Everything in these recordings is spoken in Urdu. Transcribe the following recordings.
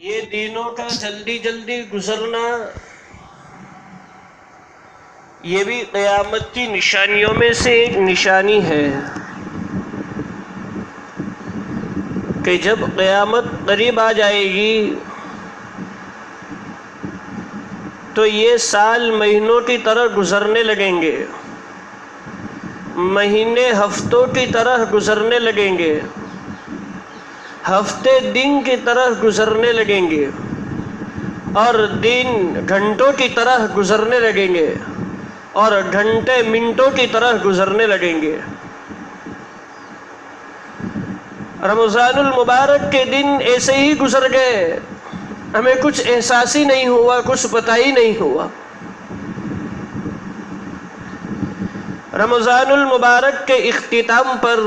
یہ دینوں کا جلدی جلدی گزرنا یہ بھی قیامت کی نشانیوں میں سے ایک نشانی ہے کہ جب قیامت قریب آ جائے گی تو یہ سال مہینوں کی طرح گزرنے لگیں گے، مہینے ہفتوں کی طرح گزرنے لگیں گے، ہفتے دن کی طرح گزرنے لگیں گے، اور دن گھنٹوں کی طرح گزرنے لگیں گے، اور گھنٹے منٹوں کی طرح گزرنے لگیں گے۔ رمضان المبارک کے دن ایسے ہی گزر گئے، ہمیں کچھ احساس ہی نہیں ہوا، کچھ پتہ ہی نہیں ہوا۔ رمضان المبارک کے اختتام پر،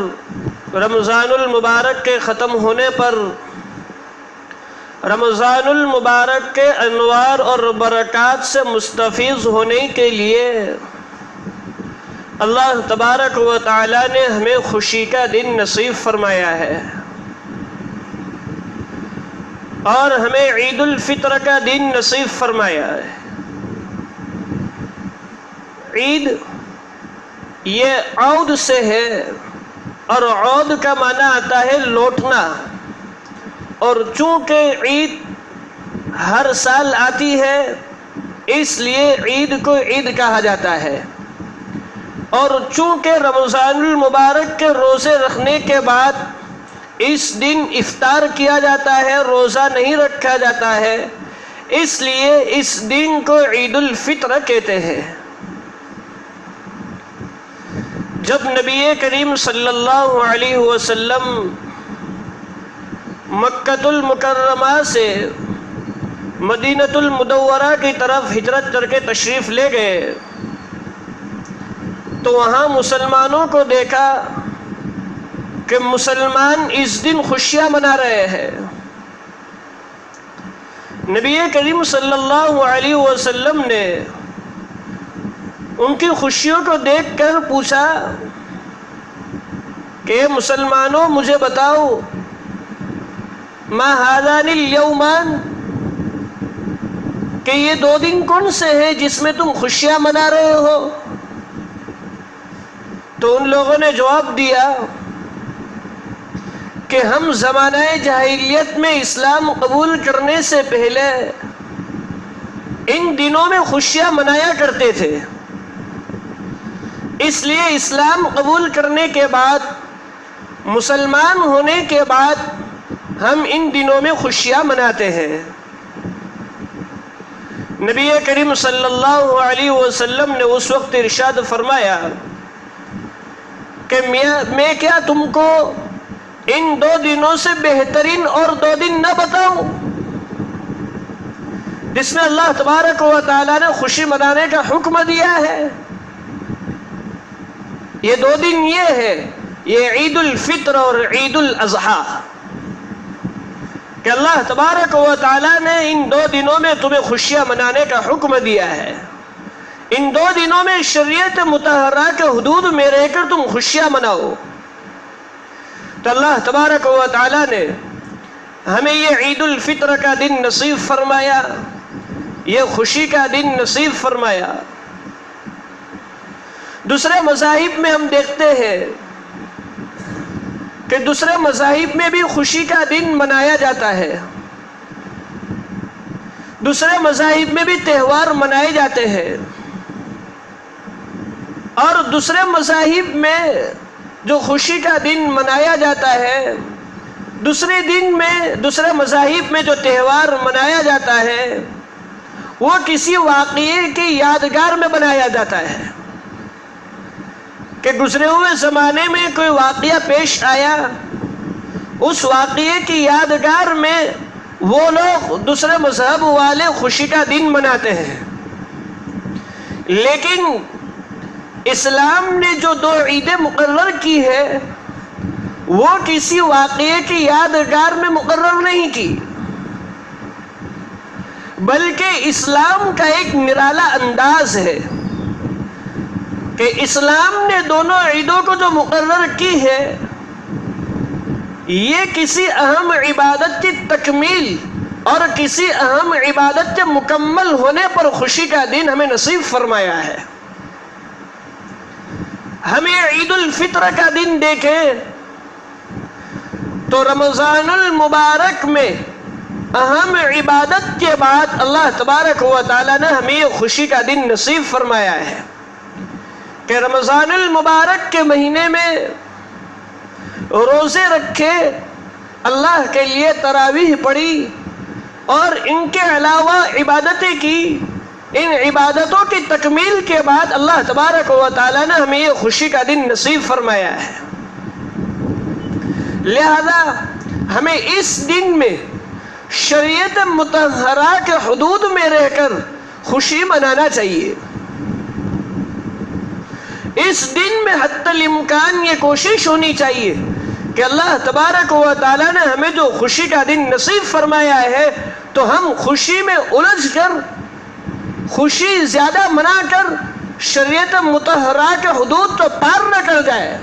رمضان المبارک کے ختم ہونے پر، رمضان المبارک کے انوار اور برکات سے مستفیض ہونے کے لیے اللہ تبارک و تعالی نے ہمیں خوشی کا دن نصیب فرمایا ہے، اور ہمیں عید الفطر کا دن نصیب فرمایا ہے۔ عید یہ عود سے ہے، اور عود کا معنی آتا ہے لوٹنا، اور چونکہ عید ہر سال آتی ہے اس لیے عید کو عید کہا جاتا ہے، اور چونکہ رمضان المبارک کے روزے رکھنے کے بعد اس دن افطار کیا جاتا ہے، روزہ نہیں رکھا جاتا ہے، اس لیے اس دن کو عید الفطر کہتے ہیں۔ جب نبی کریم صلی اللہ علیہ وسلم مکۃ المکرمہ سے مدینۃ المنورہ کی طرف ہجرت کر کے تشریف لے گئے تو وہاں مسلمانوں کو دیکھا کہ مسلمان اس دن خوشیاں منا رہے ہیں۔ نبی کریم صلی اللہ علیہ وسلم نے ان کی خوشیوں کو دیکھ کر پوچھا کہ مسلمانوں مجھے بتاؤ ما ہذان الیومان، کہ یہ دو دن کون سے ہیں جس میں تم خوشیاں منا رہے ہو؟ تو ان لوگوں نے جواب دیا کہ ہم زمانہ جاہلیت میں اسلام قبول کرنے سے پہلے ان دنوں میں خوشیاں منایا کرتے تھے، اس لیے اسلام قبول کرنے کے بعد، مسلمان ہونے کے بعد ہم ان دنوں میں خوشیاں مناتے ہیں۔ نبی کریم صلی اللہ علیہ وسلم نے اس وقت ارشاد فرمایا کہ میں کیا تم کو ان دو دنوں سے بہترین اور دو دن نہ بتاؤں جس میں اللہ تبارک و تعالی نے خوشی منانے کا حکم دیا ہے؟ یہ دو دن یہ ہے، یہ عید الفطر اور عید الاضحیٰ، کہ اللہ تبارک و تعالی نے ان دو دنوں میں تمہیں خوشیاں منانے کا حکم دیا ہے، ان دو دنوں میں شریعت مطہرہ کے حدود میں رہ کر تم خوشیاں مناؤ۔ تو اللہ تبارک و تعالی نے ہمیں یہ عید الفطر کا دن نصیب فرمایا، یہ خوشی کا دن نصیب فرمایا۔ دوسرے مذاہب میں ہم دیکھتے ہیں کہ دوسرے مذاہب میں بھی خوشی کا دن منایا جاتا ہے، دوسرے مذاہب میں بھی تہوار منائے جاتے ہیں، اور دوسرے مذاہب میں جو خوشی کا دن منایا جاتا ہے، دوسرے مذاہب میں جو تہوار منایا جاتا ہے وہ کسی واقعے کی یادگار میں منایا جاتا ہے، کہ گزرے ہوئے زمانے میں کوئی واقعہ پیش آیا، اس واقعے کی یادگار میں وہ لوگ دوسرے مذہب والے خوشی کا دن مناتے ہیں۔ لیکن اسلام نے جو دو عیدیں مقرر کی ہے وہ کسی واقعے کی یادگار میں مقرر نہیں کی، بلکہ اسلام کا ایک نرالا انداز ہے کہ اسلام نے دونوں عیدوں کو جو مقرر کی ہے یہ کسی اہم عبادت کی تکمیل اور کسی اہم عبادت کے مکمل ہونے پر خوشی کا دن ہمیں نصیب فرمایا ہے۔ ہمیں عید الفطر کا دن دیکھیں تو رمضان المبارک میں اہم عبادت کے بعد اللہ تبارک و تعالیٰ نے ہمیں یہ خوشی کا دن نصیب فرمایا ہے کہ رمضان المبارک کے مہینے میں روزے رکھے، اللہ کے لیے تراویح پڑھی اور ان کے علاوہ عبادتیں کی۔ ان عبادتوں کی تکمیل کے بعد اللہ تبارک و تعالیٰ نے ہمیں یہ خوشی کا دن نصیب فرمایا ہے۔ لہذا ہمیں اس دن میں شریعت مطہرہ کے حدود میں رہ کر خوشی منانا چاہیے۔ اس دن میں حتی الامکان یہ کوشش ہونی چاہیے کہ اللہ تبارک و تعالیٰ نے ہمیں جو خوشی کا دن نصیب فرمایا ہے تو ہم خوشی میں الجھ کر، خوشی زیادہ منا کر شریعت مطہرہ کے حدود تو پار نہ کر جائے،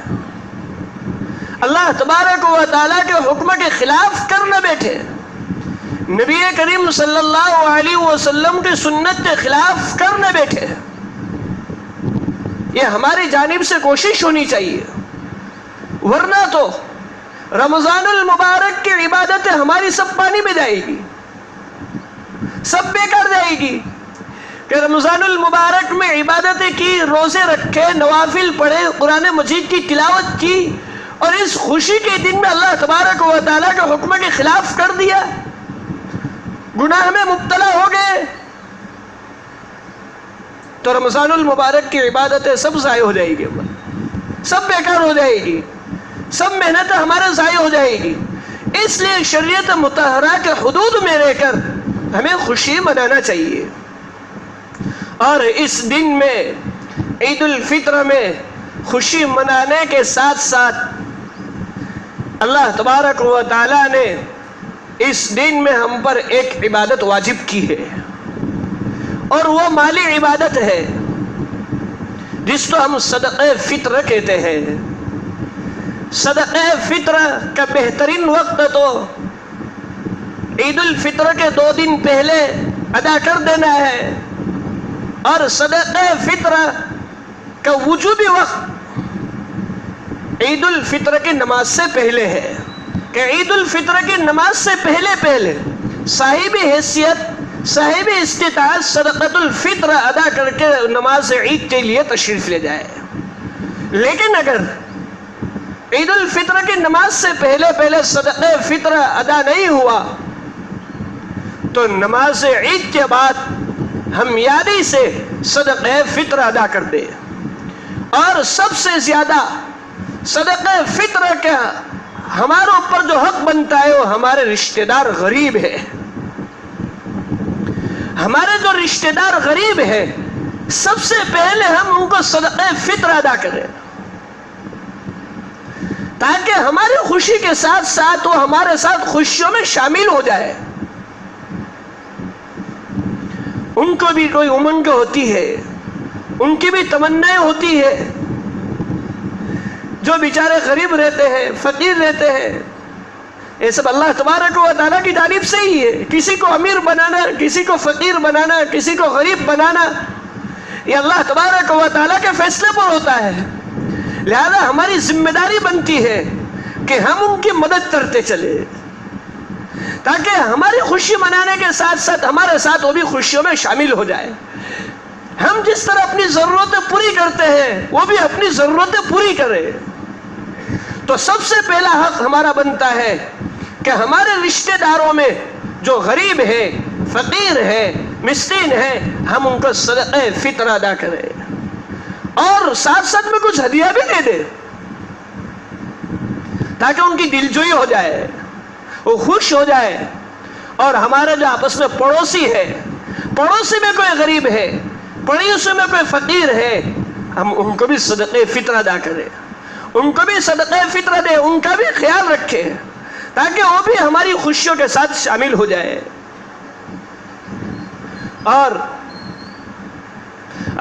اللہ تبارک و تعالیٰ کے حکم کے خلاف کر نہ بیٹھے، نبی کریم صلی اللہ علیہ وسلم کی سنت کے خلاف کر نہ بیٹھے۔ یہ ہماری جانب سے کوشش ہونی چاہیے، ورنہ تو رمضان المبارک کی عبادتیں ہماری سب پانی میں جائے گی، سب بیکار جائے گی کہ رمضان المبارک میں عبادتیں کی، روزے رکھے، نوافل پڑھے، قرآن مجید کی تلاوت کی اور اس خوشی کے دن میں اللہ تبارک و تعالیٰ کے حکم کے خلاف کر دیا، گناہ میں مبتلا ہو گئے، تو رمضان المبارک کی عبادتیں سب ضائع ہو جائے گی، سب بیکار ہو جائے گی، سب محنت ہمارے ضائع ہو جائے گی۔ اس لیے شریعت مطہرہ کے حدود میں رہ کر ہمیں خوشی منانا چاہیے۔ اور اس دن میں عید الفطر میں خوشی منانے کے ساتھ ساتھ اللہ تبارک و تعالیٰ نے اس دن میں ہم پر ایک عبادت واجب کی ہے، اور وہ مالی عبادت ہے جس کو ہم صدقہ فطر کہتے ہیں۔ صدقہ فطر کا بہترین وقت تو عید الفطر کے 2 دن پہلے ادا کر دینا ہے، اور صدقہ فطر کا وجوبی وقت عید الفطر کی نماز سے پہلے ہے کہ عید الفطر کی نماز سے پہلے صاحب حیثیت، صاحب استطاعت صدقۃ الفطر ادا کر کے نماز عید کے لیے تشریف لے جائے۔ لیکن اگر عید الفطر کی نماز سے پہلے صدقہ فطر ادا نہیں ہوا تو نماز عید کے بعد ہم یادی سے صدقہ فطر ادا کر دیں۔ اور سب سے زیادہ صدقہ فطر کا ہمارے اوپر جو حق بنتا ہے وہ ہمارے رشتہ دار غریب ہے۔ ہمارے جو رشتہ دار غریب ہے سب سے پہلے ہم ان کو صدقہ فطر ادا کریں، تاکہ ہماری خوشی کے ساتھ ساتھ وہ ہمارے ساتھ خوشیوں میں شامل ہو جائے۔ ان کو بھی کوئی امنگ ہوتی ہے، ان کی بھی تمنائیں ہوتی ہے، جو بیچارے غریب رہتے ہیں، فقیر رہتے ہیں، یہ سب اللہ تبارک و تعالیٰ کی جانب سے ہی ہے۔ کسی کو امیر بنانا، کسی کو فقیر بنانا، کسی کو غریب بنانا، یہ اللہ تبارک و تعالیٰ کے فیصلے پر ہوتا ہے۔ لہذا ہماری ذمہ داری بنتی ہے کہ ہم ان کی مدد کرتے چلے، تاکہ ہماری خوشی منانے کے ساتھ ساتھ ہمارے ساتھ وہ بھی خوشیوں میں شامل ہو جائے۔ ہم جس طرح اپنی ضرورتیں پوری کرتے ہیں وہ بھی اپنی ضرورتیں پوری کرے۔ تو سب سے پہلا حق ہمارا بنتا ہے کہ ہمارے رشتہ داروں میں جو غریب ہے، فقیر ہے، مسکین ہے، ہم ان کو صدقہ فطر ادا کریں، اور ساتھ ساتھ میں کچھ ہدیہ بھی دے دیں، تاکہ ان کی دلجوئی ہو جائے، وہ خوش ہو جائے۔ اور ہمارے جو آپس میں پڑوسی ہے، پڑوسی میں کوئی غریب ہے، پڑوسی میں کوئی فقیر ہے، ہم ان کو بھی صدقہ فطر ادا کریں، ان کو بھی صدقہ فطر دیں، ان کا بھی خیال رکھیں، تاکہ وہ بھی ہماری خوشیوں کے ساتھ شامل ہو جائے۔ اور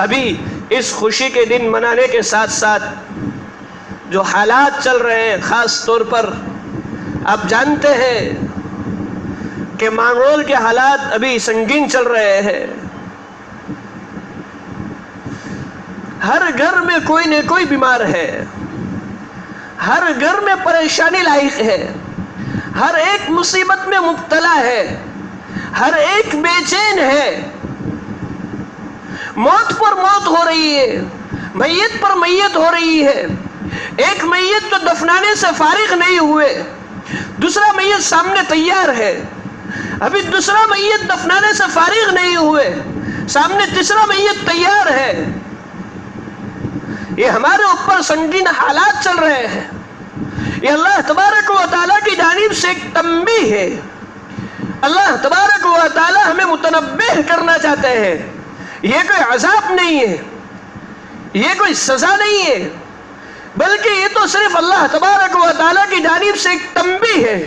ابھی اس خوشی کے دن منانے کے ساتھ ساتھ جو حالات چل رہے ہیں، خاص طور پر آپ جانتے ہیں کہ مانگرول کے حالات ابھی سنگین چل رہے ہیں. ہر گھر میں کوئی نہ کوئی بیمار ہے، ہر گھر میں پریشانی لاحق ہے، ہر ایک مصیبت میں مبتلا ہے، ہر ایک بے چین ہے. موت پر موت ہو رہی ہے، میت پر میت ہو رہی ہے. ایک میت تو دفنانے سے فارغ نہیں ہوئے، دوسرا میت سامنے تیار ہے. ابھی دوسرا میت دفنانے سے فارغ نہیں ہوئے، سامنے تیسرا میت تیار ہے. یہ ہمارے اوپر سنگین حالات چل رہے ہیں. یہ اللہ تبارک و تعالیٰ کی جانب سے ایک تنبیہ ہے. اللہ تبارک و تعالیٰ ہمیں متنبہ کرنا چاہتے ہیں. یہ کوئی عذاب نہیں ہے، یہ کوئی سزا نہیں ہے، بلکہ یہ تو صرف اللہ تبارک و تعالیٰ کی جانب سے ایک تنبیہ ہے.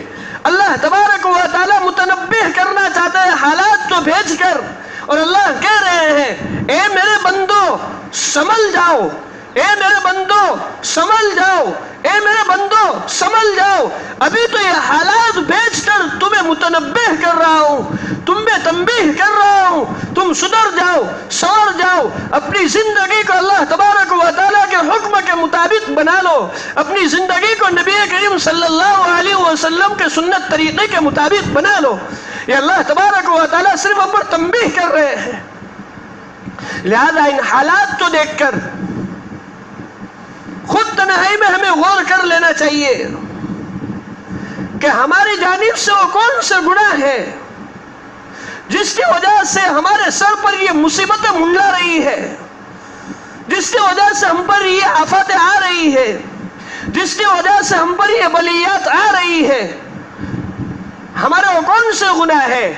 اللہ تبارک و تعالیٰ متنبہ کرنا چاہتا ہے حالات کو بھیج کر، اور اللہ کہہ رہے ہیں اے میرے بندو سنبھل جاؤ، اے میرے بندو سنبھل جاؤ، اے میرے بندو سنبھل جاؤ. ابھی تو یہ حالات بھیج کر تمہیں متنبہ کر رہا ہوں، تمہیں تنبیہ کر رہا ہوں. تم سدھر جاؤ، سنور جاؤ، اپنی زندگی کو اللہ تبارک و تعالیٰ کے حکم کے مطابق بنا لو، اپنی زندگی کو نبی کریم صلی اللہ علیہ وسلم کے سنت طریقے کے مطابق بنا لو. یہ اللہ تبارک و تعالیٰ صرف ہم پر تنبیہ کر رہے ہیں. لہذا ان حالات کو دیکھ کر خود تنہائی میں ہمیں غور کر لینا چاہیے کہ ہماری جانب سے وہ کون سے گناہ ہیں جس کی وجہ سے ہمارے سر پر یہ مصیبتیں منڈلا رہی ہے، جس کی وجہ سے ہم پر یہ آفاتیں آ رہی ہے، جس کی وجہ سے ہم پر یہ بلیات آ رہی ہے. ہمارے وہ کون سے گناہ ہیں؟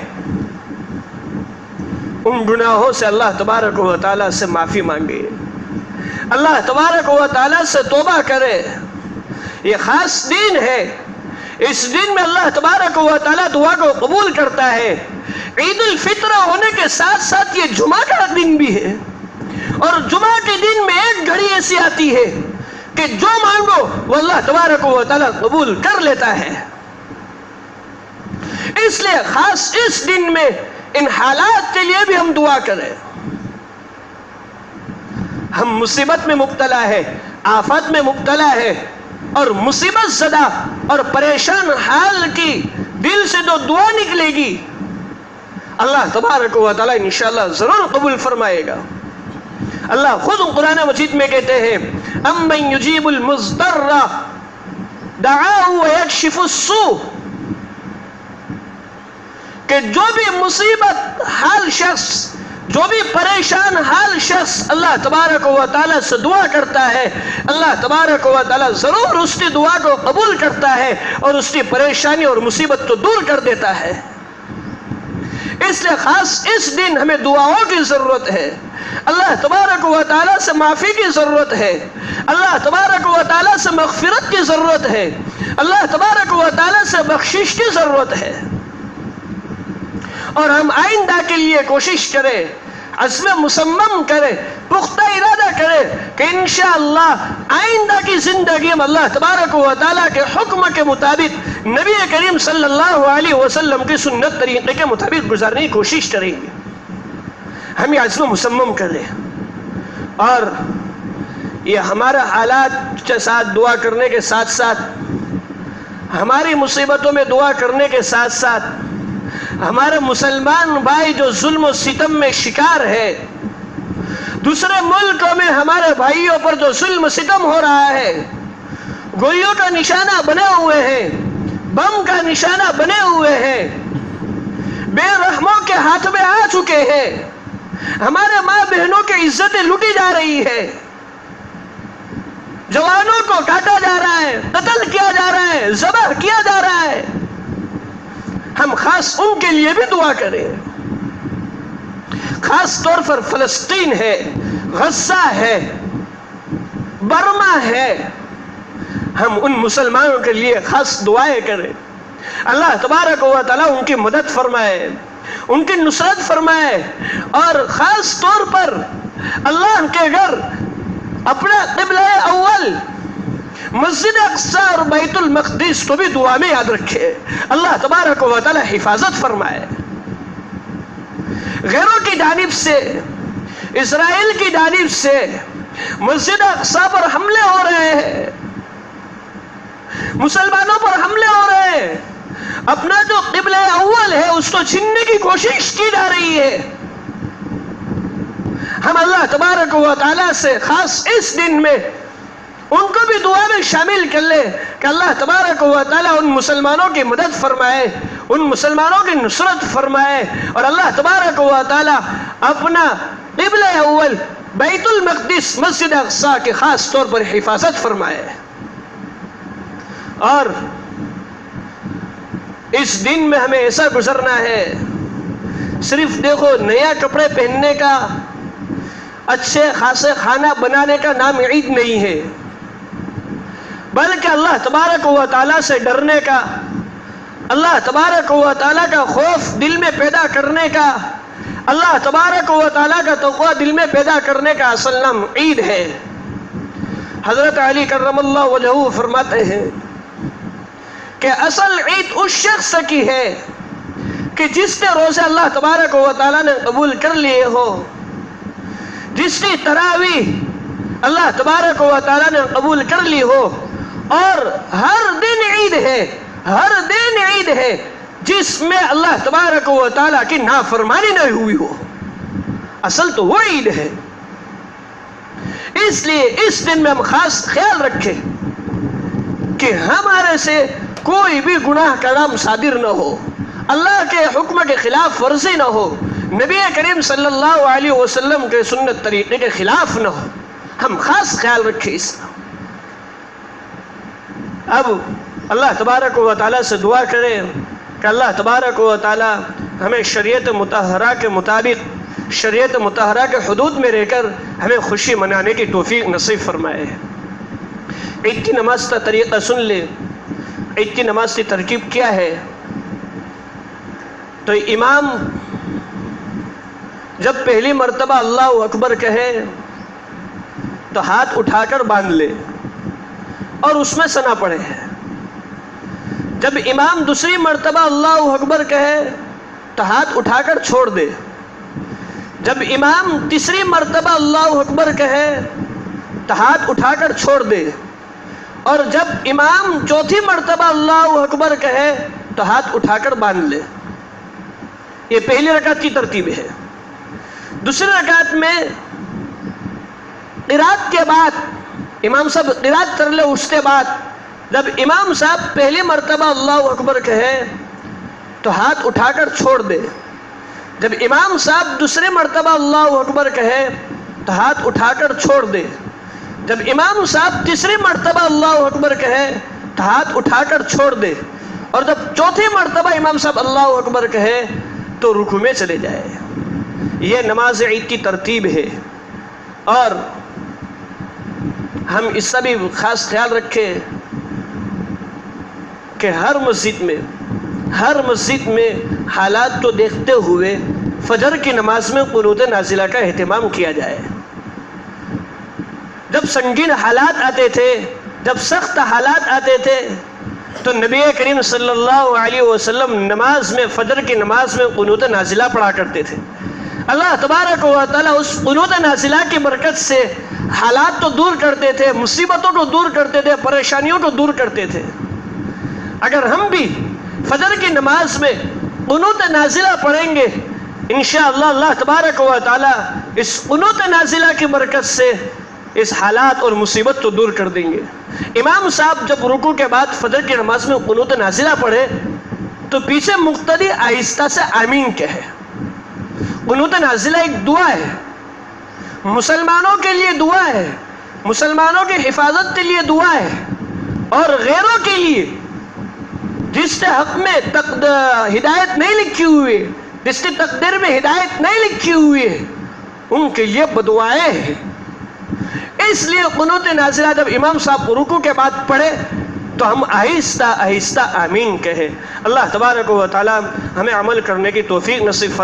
ان گناہوں سے اللہ تبارک و تعالیٰ سے معافی مانگے، اللہ تبارک و تعالیٰ سے توبہ کرے. یہ خاص دن ہے، اس دن میں اللہ تبارک و تعالیٰ دعا کو قبول کرتا ہے. عید الفطر ہونے کے ساتھ ساتھ یہ جمعہ کا دن بھی ہے، اور جمعہ کے دن میں ایک گھڑی ایسی آتی ہے کہ جو مانگو وہ اللہ تبارک و تعالیٰ قبول کر لیتا ہے. اس لیے خاص اس دن میں ان حالات کے لیے بھی ہم دعا کریں. ہم مصیبت میں مبتلا ہے، آفت میں مبتلا ہے، اور مصیبت زدہ اور پریشان حال کی دل سے جو دعا نکلے گی اللہ تبارک و تعالیٰ انشاءاللہ ضرور قبول فرمائے گا. اللہ خود قرآن مجید میں کہتے ہیں امن یجیب المضطر دعاہ ویکشف السوء، کہ جو بھی مصیبت حال شخص، جو بھی پریشان حال شخص اللہ تبارک و تعالیٰ سے دعا کرتا ہے، اللہ تبارک و تعالیٰ ضرور اس کی دعا کو قبول کرتا ہے اور اس کی پریشانی اور مصیبت کو دور کر دیتا ہے. اس لیے خاص اس دن ہمیں دعاؤں کی ضرورت ہے، اللہ تبارک و تعالیٰ سے معافی کی ضرورت ہے، اللہ تبارک و تعالیٰ سے مغفرت کی ضرورت ہے، اللہ تبارک و تعالیٰ سے بخشش کی ضرورت ہے. اور ہم آئندہ کے لیے کوشش کریں، عزم مصمم کریں، پختہ ارادہ کریں کہ انشاءاللہ آئندہ کی زندگی ہم اللہ تبارک و تعالیٰ کے حکم کے مطابق نبی کریم صلی اللہ علیہ وسلم کی سنت طریقے کے مطابق گزارنے کی کوشش کریں گے. ہم یہ عزم مصمم کریں، اور یہ ہمارا حالات کے ساتھ دعا کرنے کے ساتھ ساتھ، ہماری مصیبتوں میں دعا کرنے کے ساتھ ساتھ، ہمارے مسلمان بھائی جو ظلم و ستم میں شکار ہے، دوسرے ملکوں میں ہمارے بھائیوں پر جو ظلم و ستم ہو رہا ہے، گولیوں کا نشانہ بنے ہوئے ہیں، بم کا نشانہ بنے ہوئے ہیں، بے رحموں کے ہاتھ میں آ چکے ہیں، ہمارے ماں بہنوں کی عزتیں لوٹی جا رہی ہے، جوانوں کو کاٹا جا رہا ہے، قتل کیا جا رہا ہے، ذبح کیا جا رہا ہے. ہم خاص ان کے لیے بھی دعا کریں. خاص طور پر فلسطین ہے، غزہ ہے، برما ہے، ہم ان مسلمانوں کے لیے خاص دعائیں کریں. اللہ تبارک و تعالیٰ ان کی مدد فرمائے، ان کی نصرت فرمائے، اور خاص طور پر اللہ کے گھر اپنا قبلہ اول مسجد اقصی اور بیت المقدس کو بھی دعا میں یاد رکھے، اللہ تبارک و تعالی حفاظت فرمائے۔ غیروں کی جانب سے، اسرائیل کی جانب سے مسجد اقصی پر حملے ہو رہے ہیں، مسلمانوں پر حملے ہو رہے ہیں، اپنا جو قبلہ اول ہے اس کو چھیننے کی کوشش کی جا رہی ہے۔ ہم اللہ تبارک و تعالیٰ سے خاص اس دن میں ان کو بھی دعا میں شامل کر لے کہ اللہ تبارک و تعالیٰ ان مسلمانوں کی مدد فرمائے، ان مسلمانوں کی نصرت فرمائے، اور اللہ تبارک و تعالیٰ اپنا قبلہ اول بیت المقدس مسجد اقصی کے خاص طور پر حفاظت فرمائے۔ اور اس دن میں ہمیں ایسا گزرنا ہے، صرف دیکھو نیا کپڑے پہننے کا، اچھے خاصے کھانا بنانے کا نام عید نہیں ہے، بلکہ اللہ تبارک و تعالیٰ سے ڈرنے کا، اللہ تبارک و تعالیٰ کا خوف دل میں پیدا کرنے کا، اللہ تبارک و تعالیٰ کا تقوی دل میں پیدا کرنے کا اصل نام عید ہے۔ حضرت علی کرم اللہ وجہہ فرماتے ہیں کہ اصل عید اس شخص کی ہے کہ جس نے روزے اللہ تبارک و تعالیٰ نے قبول کر لیے ہو، جس کی تراویح اللہ تبارک و تعالیٰ نے قبول کر لی ہو، اور ہر دن عید ہے، ہر دن عید ہے جس میں اللہ تبارک و تعالیٰ کی نافرمانی نہیں ہوئی ہو، اصل تو وہ عید ہے۔ اس لیے اس دن میں ہم خاص خیال رکھیں کہ ہمارے سے کوئی بھی گناہ کا نام صادر نہ ہو، اللہ کے حکم کے خلاف ورزی نہ ہو، نبی کریم صلی اللہ علیہ وسلم کے سنت طریقے کے خلاف نہ ہو، ہم خاص خیال رکھیں اس کا۔ اب اللہ تبارک و تعالیٰ سے دعا کریں کہ اللہ تبارک و تعالیٰ ہمیں شریعت مطہرہ کے مطابق، شریعت مطہرہ کے حدود میں رہ کر ہمیں خوشی منانے کی توفیق نصیب فرمائے۔ عید کی نماز کا طریقہ سن لے، عید کی نماز کی ترکیب کیا ہے؟ تو امام جب پہلی مرتبہ اللہ اکبر کہے تو ہاتھ اٹھا کر باندھ لے اور اس میں ثنا پڑھے۔ جب امام دوسری مرتبہ اللہ اکبر کہے تو ہاتھ اٹھا کر چھوڑ دے۔ جب امام تیسری مرتبہ اللہ اکبر کہے تو ہاتھ اٹھا کر چھوڑ دے، اور جب امام چوتھی مرتبہ اللہ اکبر کہے تو ہاتھ اٹھا کر باندھ لے۔ یہ پہلی رکعت کی ترتیب ہے۔ دوسری رکعت میں قرات کے بعد امام صاحب قرات کر لے، اس کے بعد جب امام صاحب پہلی مرتبہ اللہ اکبر کہے تو ہاتھ اٹھا کر چھوڑ دے۔ جب امام صاحب دوسری مرتبہ اللہ اکبر کہے تو ہاتھ اٹھا کر چھوڑ دے۔ جب امام صاحب تیسری مرتبہ اللہ اکبر کہے تو ہاتھ اٹھا کر چھوڑ دے، اور جب چوتھی مرتبہ امام صاحب اللہ اکبر کہے تو رکوع میں چلے جائے۔ یہ نماز عید کی ترتیب ہے، اور ہم اس کا بھی خاص خیال رکھیں کہ ہر مسجد میں حالات کو دیکھتے ہوئے فجر کی نماز میں قنوت نازلہ کا اہتمام کیا جائے۔ جب سنگین حالات آتے تھے، جب سخت حالات آتے تھے، تو نبی کریم صلی اللہ علیہ وسلم نماز میں، فجر کی نماز میں قنوت نازلہ پڑھا کرتے تھے۔ اللہ تبارک و تعالیٰ اس قنوت نازلہ کی برکت سے حالات کو دور کرتے تھے، مصیبتوں کو دور کرتے تھے، پریشانیوں کو دور کرتے تھے۔ اگر ہم بھی فجر کی نماز میں قنوت نازلہ پڑھیں گے، انشاءاللہ اللہ تبارک و تعالیٰ اس قنوت نازلہ کی برکت سے اس حالات اور مصیبت کو دور کر دیں گے۔ امام صاحب جب رکوع کے بعد فجر کی نماز میں قنوت نازلہ پڑھے تو پیچھے مقتدی آہستہ سے آمین کہے۔ قنوت نازلہ ایک دعا ہے، مسلمانوں کے لیے دعا ہے، مسلمانوں کی حفاظت کے لیے دعا ہے، اور غیروں کے لیے جس کے حق میں ہدایت نہیں لکھی ہوئی، جس کی تقدیر میں ہدایت نہیں لکھی ہوئی ہے، ان کے لیے بدعائیں ہیں۔ اس لیے قنوت نازلہ جب امام صاحب رکوع کے بعد پڑھے تو ہم آہستہ آہستہ آمین کہیں۔ اللہ تبارک و تعالی ہمیں عمل کرنے کی توفیق نصیب فرمائے۔